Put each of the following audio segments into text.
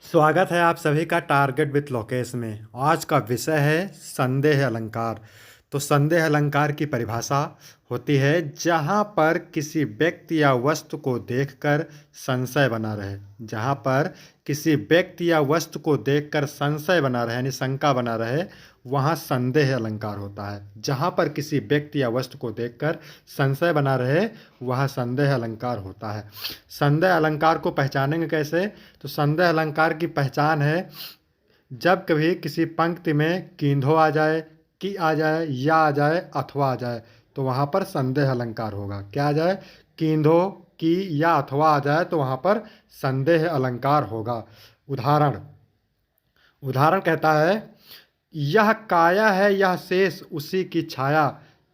स्वागत है आप सभी का टारगेट विथ लोकेश में। आज का विषय है संदेह अलंकार। तो संदेह अलंकार की परिभाषा होती है जहाँ पर किसी व्यक्ति या वस्तु को देखकर संशय बना रहे। जहाँ पर किसी व्यक्ति या वस्तु को देखकर संशय बना रहे यानी शंका बना रहे, वहाँ संदेह अलंकार होता है। जहाँ पर किसी व्यक्ति या वस्तु को देखकर संशय बना रहे, वह संदेह अलंकार होता है। संदेह अलंकार को पहचानेंगे कैसे? तो संदेह अलंकार की पहचान है जब कभी किसी पंक्ति में कींधो आ जाए, कि आ जाए, या आ जाए, अथवा आ जाए, तो वहाँ पर संदेह अलंकार होगा। क्या आ जाए? कींधो, की या अथवा आ जाए तो वहाँ पर संदेह अलंकार होगा। उदाहरण उदाहरण कहता है, यह काया है यह शेष उसी की छाया,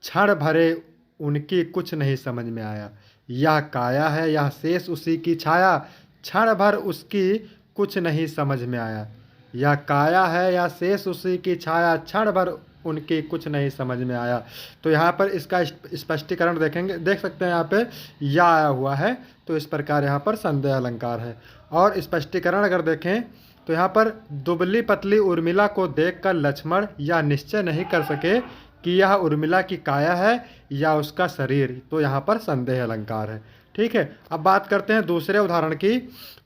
क्षण भरे उनकी कुछ नहीं समझ में आया। यह काया है यह शेष उसी की छाया, क्षण भर उसकी कुछ नहीं समझ में आया। यह काया है यह शेष उसी की छाया, क्षण भर उनकी कुछ नहीं समझ में आया। तो यहाँ पर इसका स्पष्टीकरण देख सकते हैं। यहाँ पे या आया हुआ है, तो इस प्रकार यहाँ पर संदेह अलंकार है। और स्पष्टीकरण अगर देखें तो यहाँ पर दुबली पतली उर्मिला को देखकर लक्ष्मण यह निश्चय नहीं कर सके कि यह उर्मिला की काया है या उसका शरीर, तो यहाँ पर संदेह अलंकार है। ठीक है, अब बात करते हैं दूसरे उदाहरण की।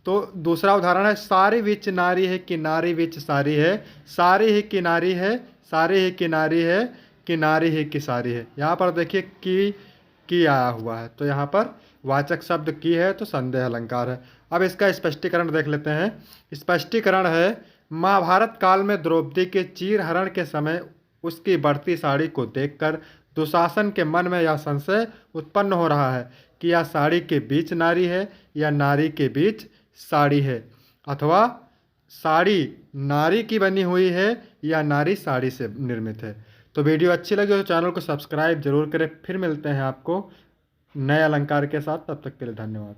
तो दूसरा उदाहरण है, सारी विच नारी है किनारी विच सारी है, सारी ही किनारी है, सारी ही किनारी है, किनारी ही की सारी है। यहाँ पर देखिए की आया हुआ है, तो यहाँ पर वाचक शब्द की है, तो संदेह अलंकार है। अब इसका स्पष्टीकरण देख लेते हैं। स्पष्टीकरण है, महाभारत काल में द्रौपदी के चीर हरण के समय उसकी बढ़ती साड़ी को देखकर दुशासन के मन में यह संशय उत्पन्न हो रहा है कि यह साड़ी के बीच नारी है या नारी के बीच साड़ी है, अथवा साड़ी नारी की बनी हुई है या नारी साड़ी से निर्मित है। तो वीडियो अच्छी लगी तो चैनल को सब्सक्राइब जरूर करें। फिर मिलते हैं आपको नए अलंकार के साथ, तब तक के लिए धन्यवाद।